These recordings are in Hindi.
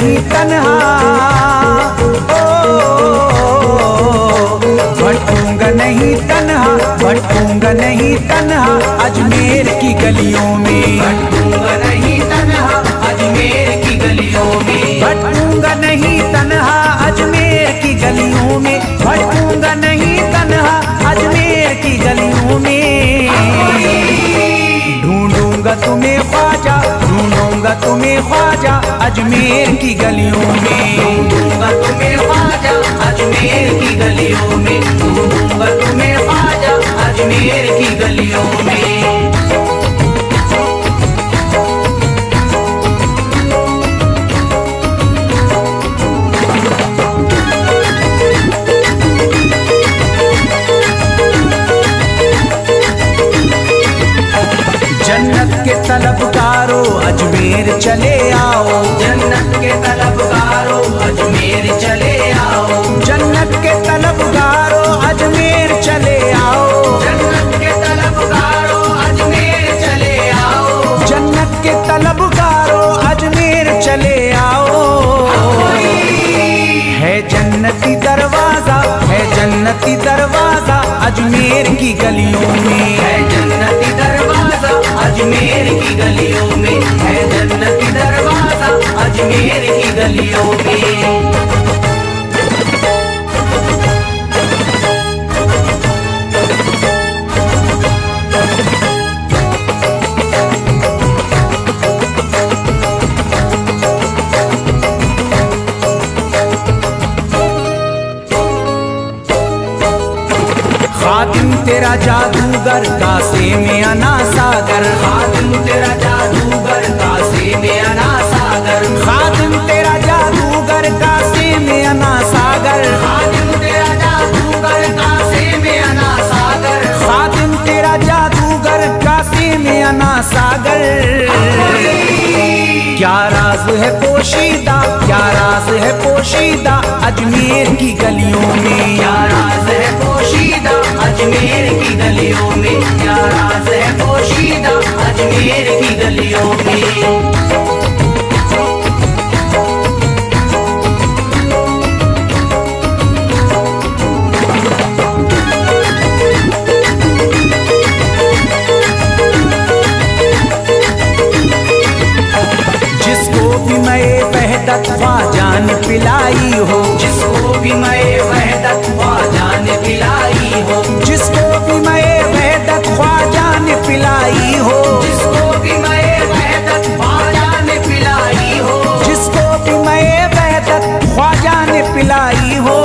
नहीं तन्हा, भटकूंगा नहीं तन्हा, भटकूंगा नहीं तन्हा अजमेर की गलियों में, भटकूंगा नहीं तन्हा अजमेर की गलियों में, भटकूंगा नहीं तन्हा अजमेर की गलियों में, भटकूंगा नहीं तन्हा अजमेर की गलियों में। ढूंढूंगा तुम्हें ख्वाजा, ढूंढूंगा तुम्हें ख्वाजा अजमेर की गलियों में, ढूंढूंगा तुम्हें ख्वाजा अजमेर की गलियों में, ढूंढूंगा तुम्हें ख्वाजा अजमेर की गलियों में। जन्नत के तलबगारो अजमेर चले आओ, जन्नत के तलबगारो अजमेर चले आओ, जन्नत के तलबगारो अजमेर चले आओ, जन्नत के तलबगारो अजमेर चले आओ, जन्नत के तलबगारो अजमेर चले आओ। है जन्नती दरवाजा, है जन्नती दरवाजा अजमेर की गलियों में, है जन्नती दरवाजा अजमेर की गलियों में, है जन्नती दरवाजा अजमेर की गलियों में। खादिम तेरा जादूगर कासे में अना सागर, खादिम तेरा जादूगर कासे में अना सागर, खादिम तेरा जादूगर कासे में अना सागर, खादिम तेरा जादूगर कासे में अना सागर, खादिम तेरा जादूगर कासे में अना सागर। क्या राज है पोशीदा, क्या राज है पोशीदा अजमेर की गलियों में, क्या राज है पोशीदा अजमेर की गलियों में, क्या राज है पोशीदा अजमेर की गलियों में। जिसको भी मैं वहदत ख्वाजा ने पिलाई हो, जिसको भी मैं वहदत ख्वाजा ने पिलाई हो, जिसको भी मैं वहदत ख्वाजा ने पिलाई हो, जिसको भी मैं वहदत ख्वाजा ने पिलाई हो, जिसको भी मैं वहदत ख्वाजा ने पिलाई हो।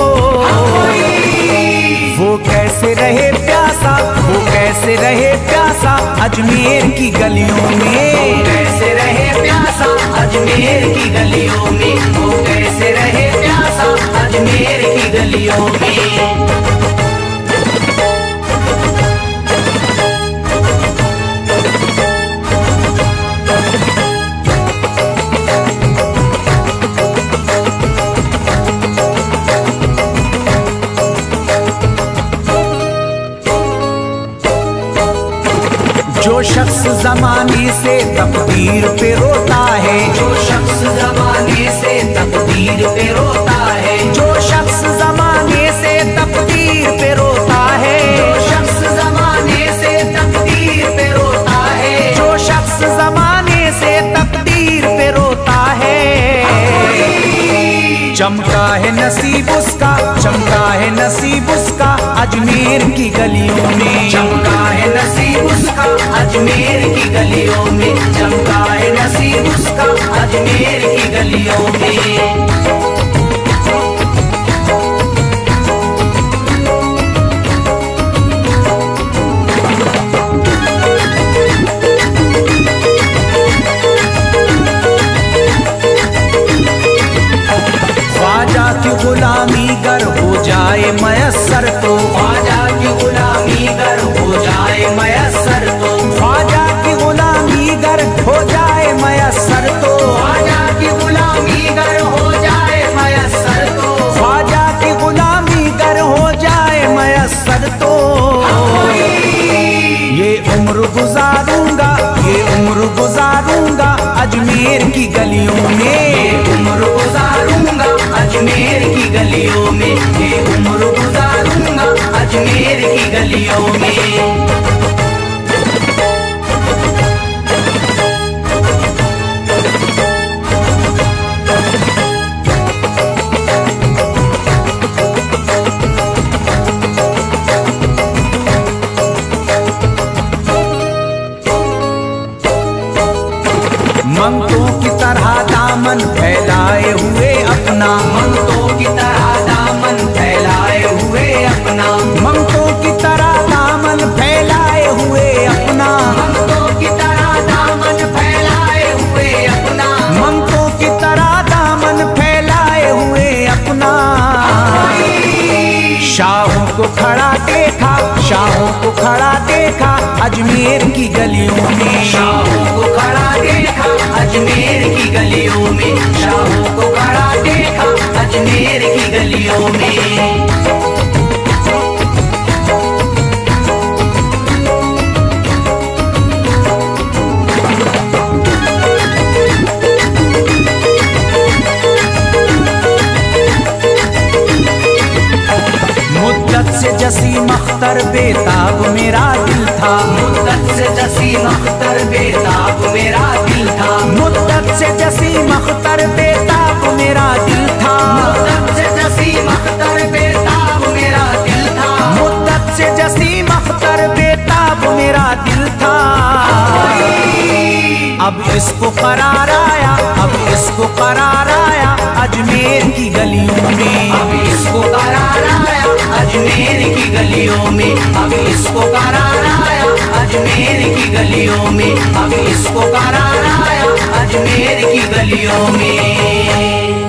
वो कैसे रहे प्यासा, वो कैसे रहे प्यासा अजमेर की गलियों में, कैसे रहे प्यासा अजमेर की गलियों में, वो कैसे रहे प्यासा अजमेर की गलियों में। जो शख्स जमाने से तकदीर पे रोता है, जो शख्स जमाने से तकदीर पे रोता है, जो शख्स जमाने से तकदीर पे रोता है, जो शख्स जमाने से तकदीर पे रोता है, जो शख्स जमाने से तकदीर पे रोता है। चमका है नसीब उसका, चमका है नसीब उसका अजमेर की गलियों में, चमका है नसीब उसका अजमेर की गलियों में, चमका है नसीब उसका अजमेर की गलियों में। ख्वाजा की गुलामी गर हो जाए मयस्सर तो, ख्वाजा की गुलामी गर हो जाए मयस्सर तो, ख्वाजा की गुलामी गर हो जाए मयस्सर तो, ख्वाजा की गुलामी गर हो जाए मयस्सर तो, ख्वाजा की गुलामी गर हो जाए मयस्सर तो। ये उम्र गुजारूंगा, ये उम्र गुजारूंगा अजमेर की गलियों में, उम्र अजमेर की गलियों में। शाहों को खड़ा देखा अजमेर की गलियों में, शाहों को खड़ा देखा अजमेर की गलियों में। मुद्दत से जसीम अख्तर बेताब मेरा दिल था, मुद्दत से जसीम अख्तर बेताब मेरा दिल था, मुद्दत से जसीम अख्तर बेताब मेरा दिल था, मुद्दत से जसीम अख्तर बेताब मेरा दिल था, मुद्दत से जसीम अख्तर बेताब मेरा दिल था। अब इसको करार आया, अब इसको करार आया अजमेर की गलियों में। अब इसको करार आया अजमेर की गलियों में, अब इसको करार आया अजमेर की गलियों में, अब इसको करार आया अजमेर की गलियों में।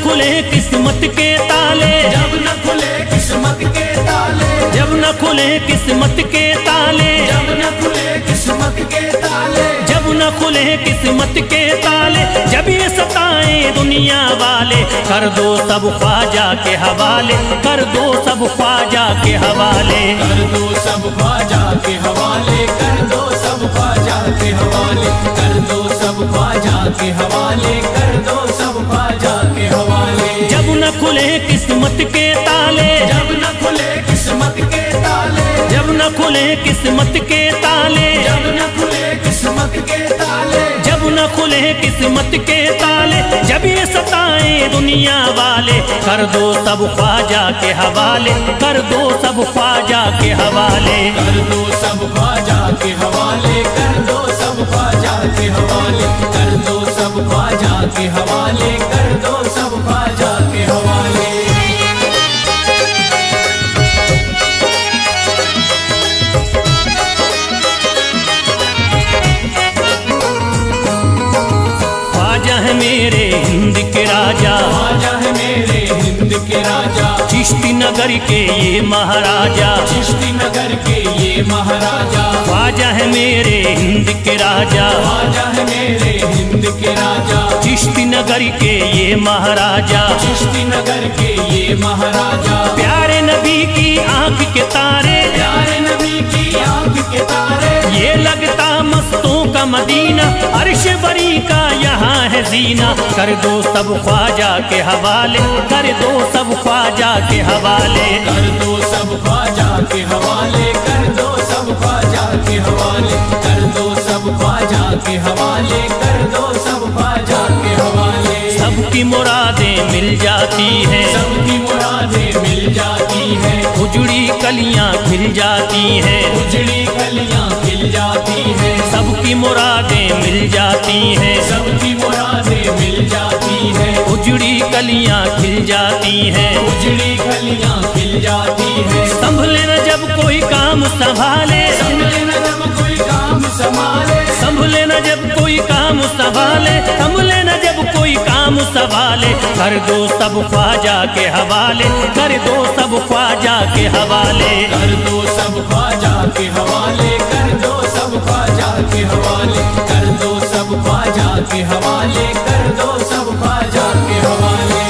खुले किस्मत के ताले, जब न खुले किस्मत के ताले, जब न खुले किस्मत के ताले, जब न खुले किस्मत के ताले, जब न खुले किस्मत के ताले, जब ये सताए दुनिया वाले, कर दो सब ख्वाजा के हवाले, कर दो सब ख्वाजा के हवाले, कर दो सब ख्वाजा के हवाले, कर दो सब ख्वाजा के हवाले, कर दो सब ख्वाजा के हवाले, कर दो सब ख्वाजा के हवाले। जब न खुले किस्मत के ताले, जब न खुले किस्मत के ताले, जब न खुले किस्मत के ताले, जब न खुले किस्मत के ताले, जब न खुले किस्मत के ताले, जब ये सताए दुनिया वाले, कर दो सब ख्वाजा के हवाले, कर दो सब ख्वाजा के हवाले, कर दो सब ख्वाजा के हवाले, कर दो सब ख्वाजा के हवाले, कर दो सब ख्वाजा के हवाले, कर दो सब ख्वाजा के हवाले। ख्वाजा है मेरे हिंद के राजा, ख्वाजा है मेरे हिंद के राजा, चिश्ती नगर के ये महाराजा, चिश्ती नगर के ये महाराजा, ख्वाजा है मेरे हिंद के राजा, ख्वाजा है मेरे हिंद के राजा, चिश्ती नगर के ये महाराजा, चिश्ती नगर के ये महाराजा, प्यारे नबी की आंख के तारे, प्यारे नबी की आंख के तारे, ये लगता मस्तों का मदीना, अर्श बरी का यहाँ है जीना, कर दो सब ख्वाजा के हवाले, कर दो सब ख्वाजा के हवाले, कर दो सब ख्वाजा के हवाले, कर दो सब ख्वाजा के हवाले, कर दो सब ख्वाजा के हवाले, कर दो सब ख्वाजा के हवाले। सबकी मुरादें मिल जाती हैं, सबकी मुरादें मिल जाती हैं, उजड़ी कलियां खिल जाती हैं, उजड़ी कलियां खिल जाती हैं, सबकी मुरादें मिल जाती हैं, सबकी मुरादें मिल जाती हैं, उजड़ी कलियां खिल जाती हैं, उजड़ी कलियां खिल जाती हैं। संभले न जब कोई काम संभाले, संभले न जब कोई काम संभाले, संभले न जब कोई काम संभाले, संभले न जब कोई काम संभाले, कर दो सब ख्वाजा के हवाले, कर दो सब ख्वाजा के हवाले, कर दो सब ख्वाजा के हवाले, कर दो सब ख्वाजा के हवाले, कर दो सब ख्वाजा के हवाले, कर दो सब ख्वाजा के हवाले।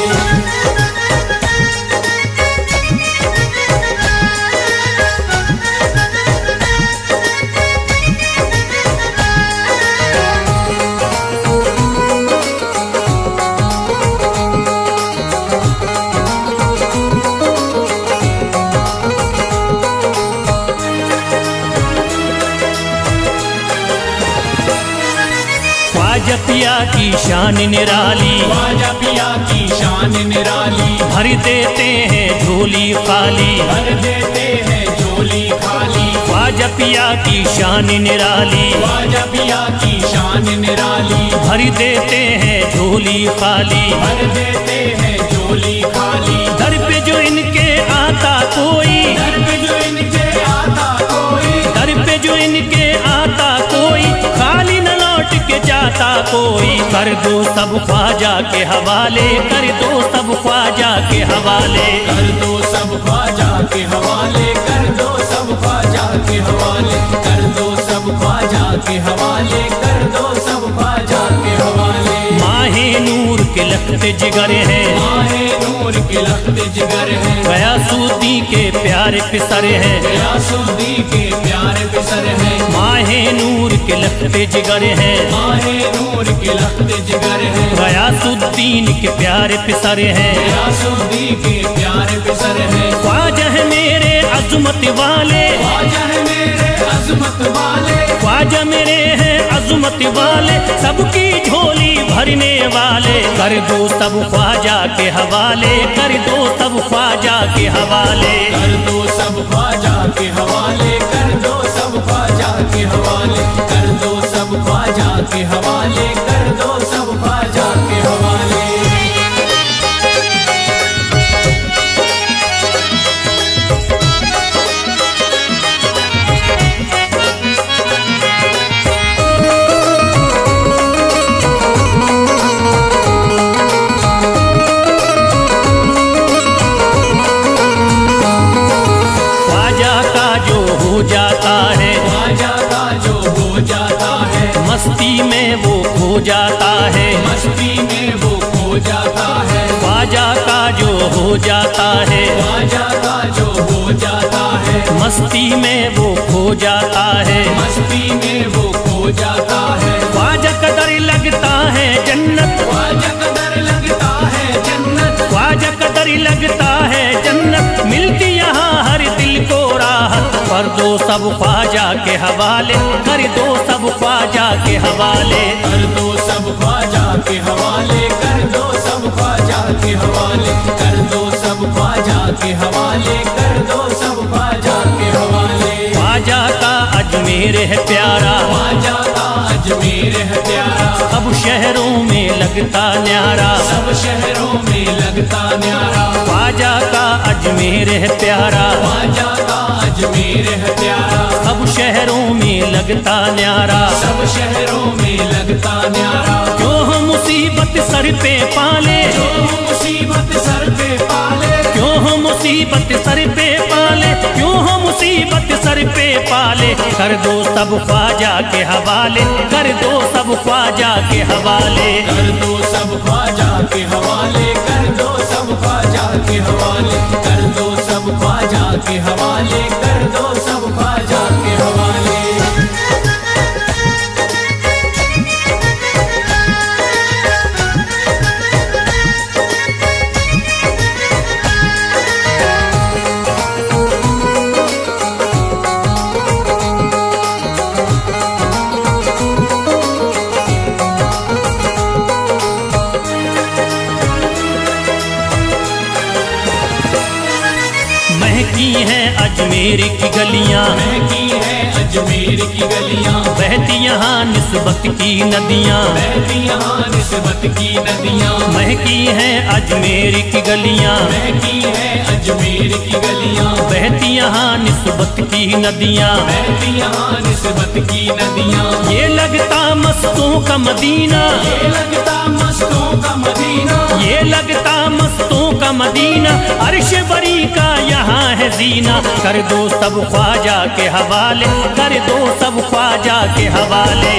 ख्वाजा पिया की शान निराली, ख्वाजा पिया की शान निराली, भर देते हैं झोली खाली, भर देते हैं झोली झोली खाली। ख्वाजा पिया की शान निराली, ख्वाजा पिया की शान निराली। भर देते हैं झोली खाली, भर देते हैं झोली खाली। दर पे जो इनके आता कोई, दर पे जो इनके आता कोई, दर पे जो इनके आता कोई, खाली न लौट के जाता कोई। कर दो सब ख्वाजा के हवाले, कर दो सब ख्वाजा के हवाले। कर दो सब ख्वाजा के हवाले, कर दो सब ख्वाजा के हवाले। कर दो सब ख्वाजा के हवाले, कर दो सब ख्वाजा के हवाले। माहे नूर के लखते जिगर हैं, माहे नूर के लखते जिगर हैं। गयासुद्दीन के प्यारे पिसर हैं, गयासुद्दीन के प्यारे पिसर हैं। माहे नूर के लखते जिगर हैं, माहे नूर के लखते जिगर हैं। गयासुद्दीन के प्यारे पिसर हैं। गयासुद्दीन के प्यारे पिसर हैं। ख्वाजा है मेरे अज़मत वाले, ख्वाजा है मेरे अज़मत वाले। ख्वाजा मेरे हैं अज़मत वाले, सबकी झोली भरने वाले। कर दो सब ख्वाजा के हवाले, कर दो सब ख्वाजा के हवाले। कर दो सब ख्वाजा के हवाले, कर दो सब ख्वाजा के हवाले। कर दो सब ख्वाजा के हवाले, कर दो सब ख्वाजा के हवाले। जाता है, ख्वाजा का जो हो जाता है, मस्ती में वो खो जाता है, मस्ती में वो खो जाता है। ख्वाजा का जो हो जाता है, ख्वाजा का जो हो जाता है, मस्ती में वो खो जाता है, मस्ती में वो खो जाता है। ख्वाजा कदर लगता है जन्नत, ख्वाजा कदर लगता है जन्नत, ख्वाजा कदर लगता है जन्नत, मिलती यहाँ हर दिल को राहत। कर दो सब ख्वाजा के हवाले, कर दो सब ख्वाजा के हवाले। कर दो सब ख्वाजा के हवाले, कर दो सब ख्वाजा के हवाले। कर दो सब ख्वाजा के हवाले, कर दो सब ख्वाजा के हवाले। ख्वाजा का अजमेर है प्यारा, ख्वाजा का अजमेर है प्यारा, सब शहरों में लगता न्यारा, सब शहरों में लगता न्यारा। ख्वाजा का अजमेर है प्यारा, ख्वाजा का अजमेर है प्यारा, सब शहरों में लगता न्यारा, सब शहरों में लगता न्यारा। जो हम मुसीबत सर पे पाले, जो मुसीबत सर पे पाले, क्यों हम मुसीबत सर पे पाले, क्यों हम मुसीबत सर पे पाले। कर दो सब ख्वाजा के हवाले, कर दो सब ख्वाजा के हवाले। कर दो सब ख्वाजा के हवाले, कर दो सब ख्वाजा के हवाले। कर दो सब ख्वाजा के हवाले, कर दो सब ख्वाजा के हवाले। महकी हैं अजमेर की गलियां, महकी है अजमेर की गलियां, बहती यहाँ निस्बत की नदियाँ, बहती यहाँ निस्बत की नदियां। महकी हैं अजमेर की गलियां, महकी है अजमेर की गलियां, बहती यहाँ निस्बत की नदियाँ। बहती यहाँ निस्बत की नदियां। ये लगता मस्तों का मदीना, ये लगता मस्तों का मदीना, ये लगता मस्तों का मदीना, अर्श बरी का यहाँ है जीना। कर दो सब ख्वाजा के हवाले, कर दो सब ख्वाजा के हवाले।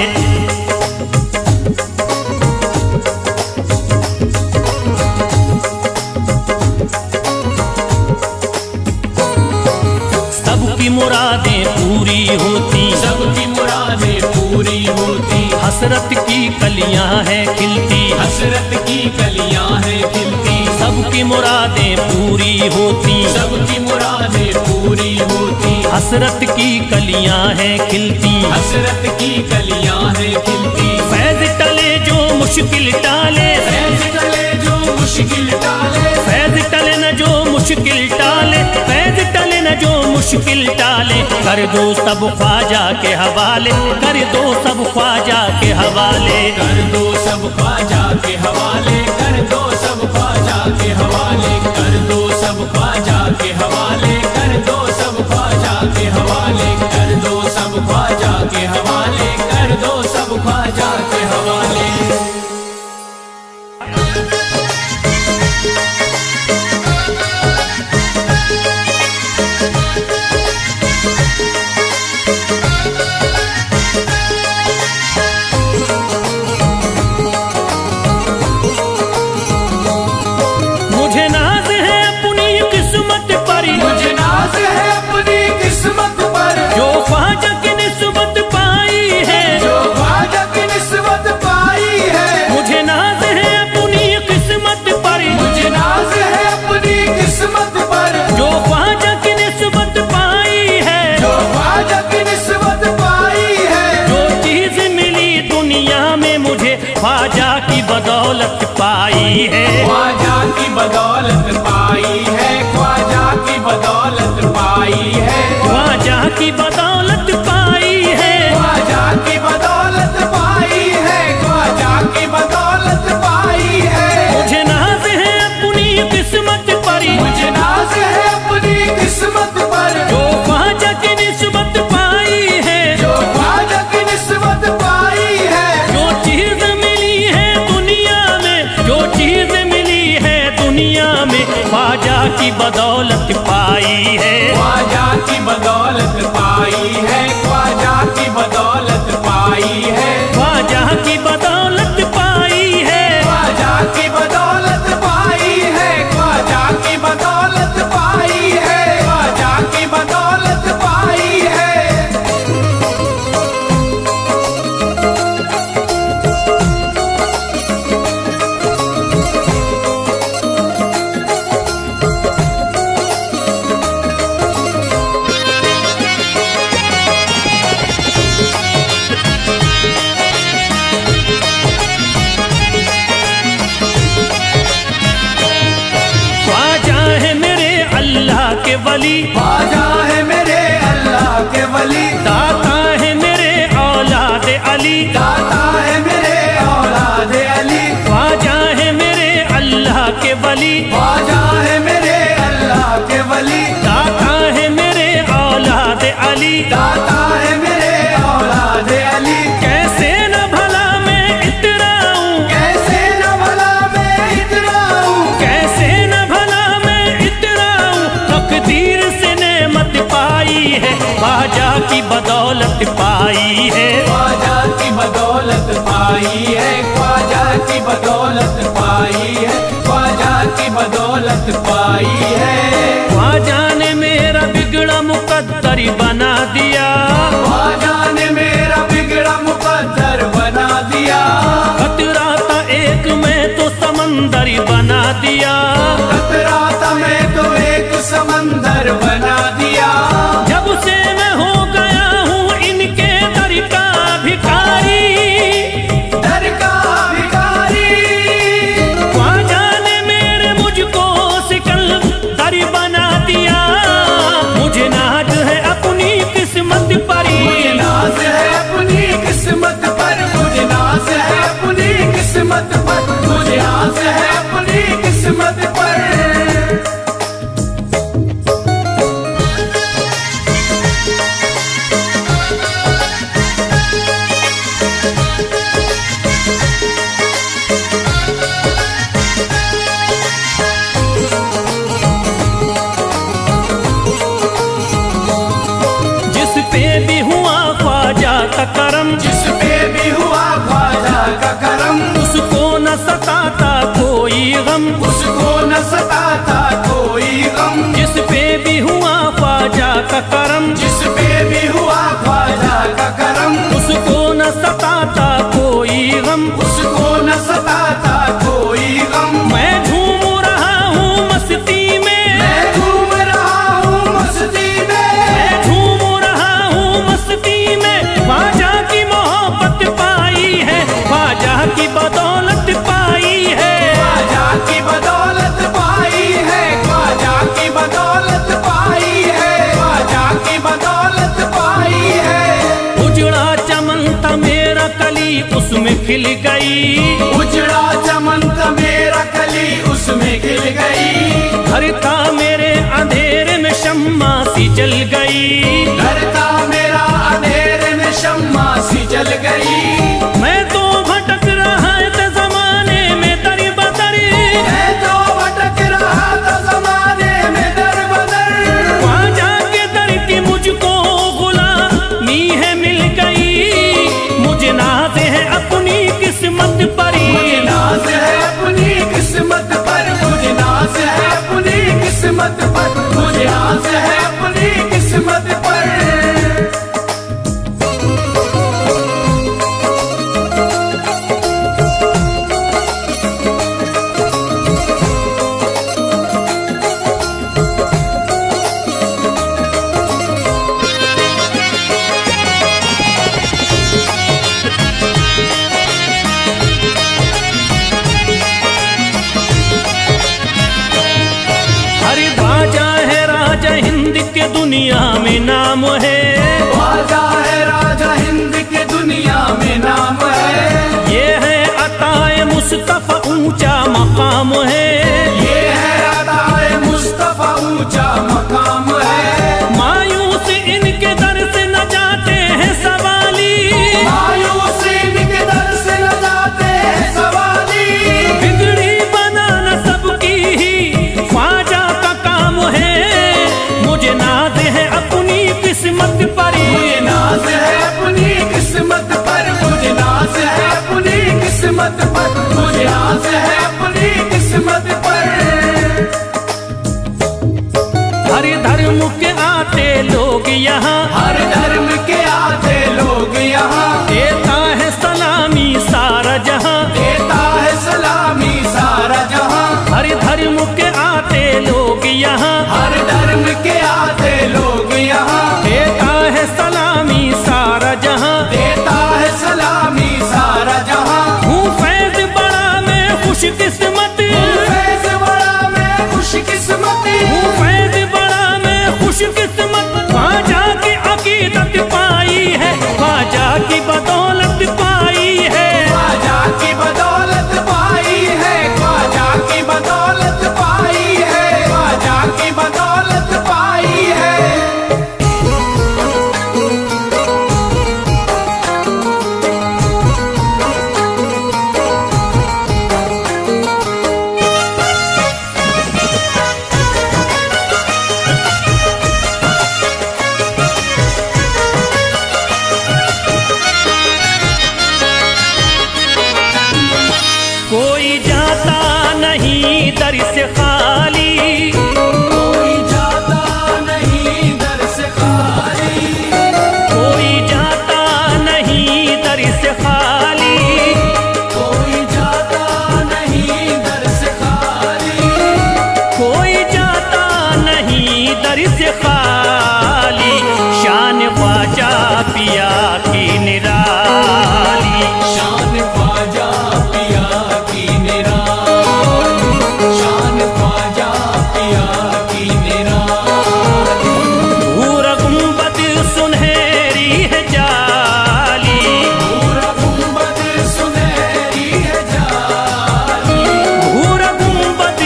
सबकी मुरादें पूरी होती, सबकी मुरादें पूरी होती, हसरत की कलियां हैं खिलती, हसरत की कलियां हैं खिलती। सबकी मुरादें पूरी होती, सबकी मुरादें पूरी होती, हसरत की कलियां हैं खिलती, हसरत की कलियां हैं खिलती। फैज टले जो मुश्किल टाले, फैज टले जो मुश्किल टाले, फैज टले न जो मुश्किल टाले, फैज टले न जो मुश्किल टाले, कर दो सब ख्वाजा के हवाले, कर दो सब ख्वाजा के हवाले। कर दो सब ख्वाजा के हवाले, कर दो सब ख्वाजा के हवाले, कर दो सब ख्वाजा के हवाले, कर दो सब ख्वाजा के हवाले, कर दो सब ख्वाजा के हवाले, कर दो सब ख्वाजा के हवाले। मुझे नाज है अपनी किस्मत पर, मुझे नाज है अपनी किस्मत पर, जो ख्वाजा की निस्बत पाई है, जो ख्वाजा की निस्बत पाई है। मुझे नाज है अपनी किस्मत पर, मुझे नाज है अपनी किस्मत पर, जो ख्वाजा की निस्बत पाई है, जो ख्वाजा की निस्बत पाई है। जो चीज मिली दुनिया में मुझे ख्वाजा की बदौलत पाई है। ख्वाजा की बदौलत पाई है, ख्वाजा की बदौलत पाई है, ख्वाजा की बदौलत पाई है, ख्वाजा की बदौलत पाई है, ख्वाजा की बदौलत पाई है। मुझे नाज है अपनी किस्मत पर, मुझे नाज है अपनी किस्मत पर, जो ख्वाजा की निस्बत पाई है, जो ख्वाजा की निस्बत पाई है। जो चीज मिली है दुनिया में, जो चीज मिली है दुनिया में ख्वाजा की बदौलत पाई है। ख्वाजा की बदौलत पाई है, ख्वाजा की बदौलत पाई है, ख्वाजा की बदौलत पाई है, ख्वाजा की बदौलत पाई है, ख्वाजा की बदौलत पाई है, ख्वाजा की बदौलत पाई है। ख्वाजा है मेरे अल्लाह के वली, ख्वाजा है मेरे अल्लाह के वली, दाता है मेरे औलाद अली, दाता है मेरे औलाद अली। ख्वाजा है मेरे अल्लाह के वली, ख्वाजा है मेरे अल्लाह के वली, दाता है मेरे औलाद अली। दाता है मेरे औलाद अली। कैसे न भला मैं इतराऊं, कैसे न भला मैं इतराऊं, कैसे न भला मैं इतराऊं, तकदीर से नेमत पाई है, ख्वाजा की बदौलत पाई है। ख्वाजा की बदौलत पाई है, ख्वाजा की बदौलत पाई है, ख्वाजा की बदौलत पाई है। ख्वाजा ने मेरा बिगड़ा मुकद्दर बना दिया, ख्वाजा ने मेरा बिगड़ा मुकद्दर बना दिया, खतरा था एक मैं तो समंदर बना दिया। खतरा था मैं तो एक समंदर बना दिया। जब से मैं हो गया हूँ इनके दर का भिखारी, दर का भिखारी, ख्वाजा ने मेरे मुझको सिकंदर बना दिया। मुझे नाज है अपनी किस्मत पर, मुझे नाज है अपनी किस्मत पर, मुझे नाज है अपनी किस्मत पर, मुझे नाज है अपनी किस्मत पर। जिस पे भी हुआ ख्वाजा का करम, जिस पे भी हुआ ख्वाजा का करम, उसको न सताता कोई गम, उसको न सताता कोई गम। जिस पे भी हुआ ख्वाजा का करम, जिस पे भी हुआ ख्वाजा का करम, उसको न सताता कोई गम। उसको न सताता कोई गम। मैं झूम रहा हूँ मस्ती में, मैं झूम रहा हूँ मस्ती में, मैं झूम रहा हूँ मस्ती में, ख्वाजा की मोहब्बत उसमें खिल गई। उजड़ा चमन था मेरा कली उसमें खिल गई। घर था मेरे अंधेरे में शम्मा सी जल गई। घर था मेरा अंधेरे में शम्मा सी जल गई। मैं तो भटक रहा था जमाने में दर बदर। मैं तो भटक रहा था जमाने में दर बदर। वहाँ जाके दर की मुझको गुलामी है मिल गई। मुझे नाज है अपनी किस्मत पर। मुझे नाज है अपनी किस्मत पर। मुझे नाज है अपनी किस्मत पर। मुझे नाज है अपनी किस्मत पर। हरि ध्वजा है राजा हिंद के दुनिया में नाम है। ख्वाजा है राजा हिंद के दुनिया में नाम है। ये है अताए मुस्तफा ऊंचा मकाम है। ये है अताए मुस्तफा ऊंचा मकाम है। मायूस इनके दर से न जाते हैं सवाली। मायूस इनके दर से न जाते हैं सवाली। बिगड़ी बनाना सबकी ही ख्वाजा का काम है। मुझे नाज है अपनी किस्मत पर। मुझे नाज है अपनी किस्मत पर। मुझे नाज है अपनी किस्मत पर। मुझे नाज है अपनी किस्मत पर। हर धर्म के आते लोग यहाँ। हर धर्म के आते लोग यहाँ। देता है सलामी सारा जहाँ। देता है सलामी सारा जहाँ। हर धर्म के आते लोग यहाँ। हर धर्म के आते लोग यहाँ। देता है सलामी सारा जहाँ। देता है सलामी सारा जहाँ। हूँ फैज बड़ा मैं खुशकिस्मत। फैज़ बड़ा मैं खुशकिस्मत। हूँ फैज बड़ा मैं खुशकिस्मत। ख्वाजा की अकीदत पाई है। ख्वाजा की बदौलत पाई है। ख्वाजा की बदौलत पाई है। ख्वाजा की बदौलत पाई है। ख्वाजा की बदौलत पाई है। कोई जाता नहीं दर से खाली। कोई जाता नहीं दर से खाली। कोई जाता नहीं दर से खाली। कोई जाता नहीं दर से खाली। कोई जाता नहीं दर से खाली। शान ख्वाजा पिया की निराली। शान ख्वाजा पिया की निराली। शान ख्वाजा पिया की निराली। भूर गुंबद सुनहरी है जाली। पूरा गुंबद सुनहरी है जाली। भूर गुंबद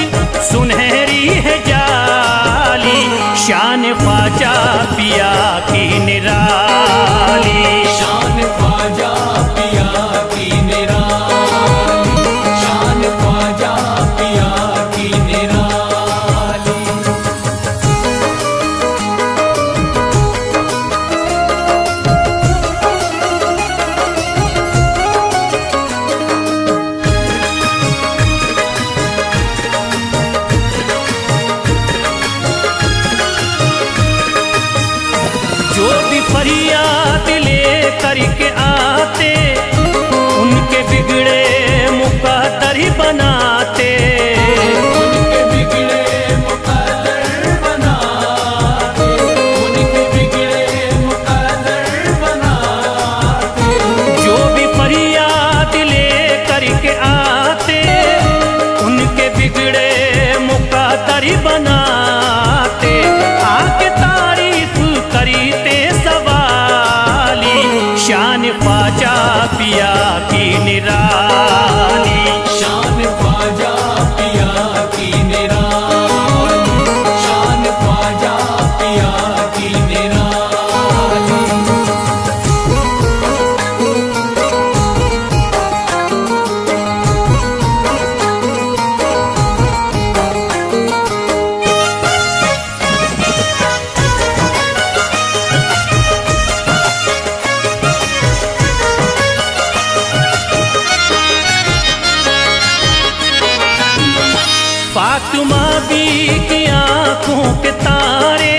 सुनहरी है जाली। शान ख्वाजा पिया की निराली। शान ख्वाजा पिया की निराली। शान ख्वाजा पिया की निराली। जो भी फरियाद ले करके आते उनके बिगड़े मुकद्दर ही बनाते। उनके बिगड़े मुकद्दर बनाते। उनके बिगड़े मुकद्दर बनाते। जो भी फरियाद ले करके आते उनके बिगड़े मुकद्दर ही बनाते। आके तारीफ करते सवाली। शान ख्वाजा पिया की की निराली। शान ख्वाजा पिया की निराली, शान ख्वाजा पिया की निराली। फातिमा बी की आंखों के तारे,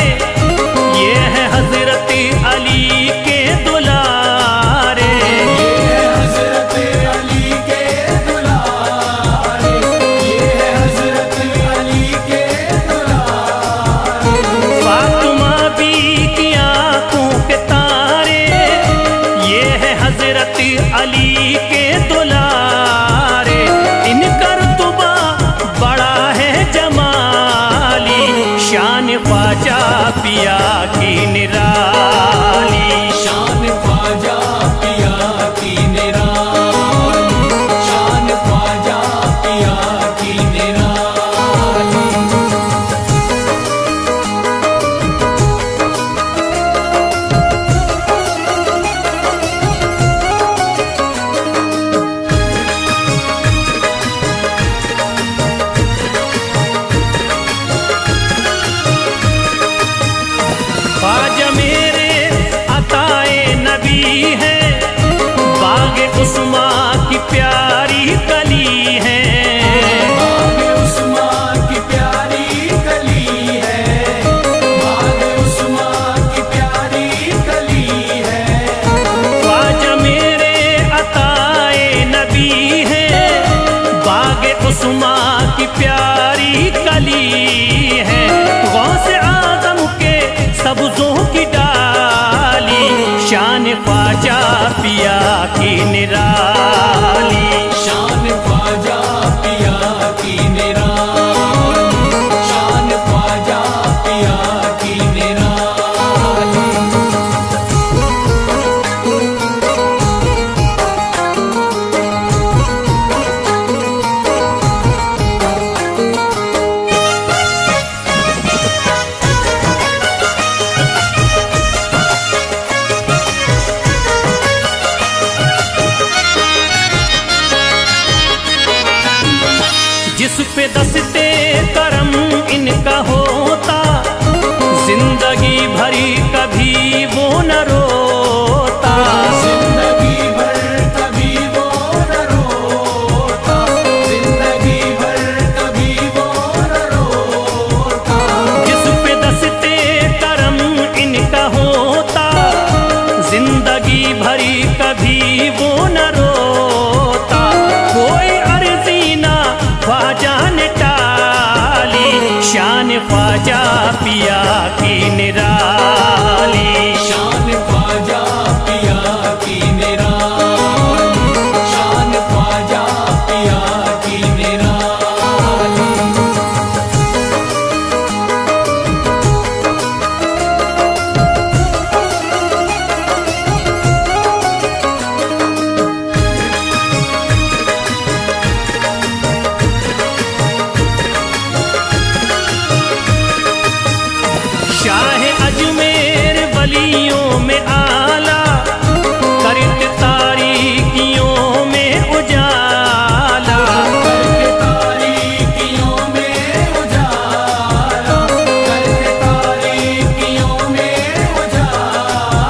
ये है हजरत अली के दुलारे। ये है हजरत अली के दुलारे, ये है हजरत अली के दुलारे। फातिमा बी की आंखों के तारे, ये है हजरत अली के दुलारे। इनका रुतबा बड़ा है जमाली, शान ख्वाजा पिया की निराली। शान ख्वाजा पिया की निराली, शान ख्वाजा पिया की निराली। ख्वाजा मेरे अताए नबी है, बाग उस्मा की प्यारी कली है। बाग उस्मा की प्यारी कली है, बाग उस्मा की प्यारी कली है। ख्वाजा मेरे अताए नबी है, बाग उस्मा की प्यारी कली है। गौसे आजम के सब्जों की डाली, शान ख्वाजा पिया की निराली। शान ख्वाजा पिया की निराली, शान ख्वाजा पिया की निराली। जिस पे दस्ते करम इनका होता, जिंदगी भरी कभी वो न रोता। जिंदगी भर कभी वो न रोता, जिंदगी भर कभी वो न रोता। जिस पे दस्ते करम इनका होता, जिंदगी भरी कभी वो न रोता। कोई अर्जी ना ख्वाजा ने टाली, शान ख्वाजा पिया की निराली। शान ख्वाजा पिया की निराली, शान ख्वाजा पिया की निराली। शाह अजमेर वलियों में आला, करत तारीकियों में उजाला। करके तारीकियों में उजाला, करके तारीकियों में उजाला।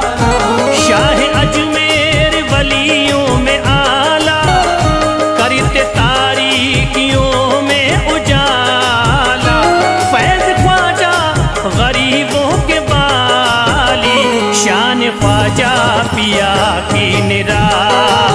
शाह अजमेर वलियों में आला, करत तारीकियों में उजाला। फैज ख्वाजा गरीबों के बाली, शान ख्वाजा पिया की निराली।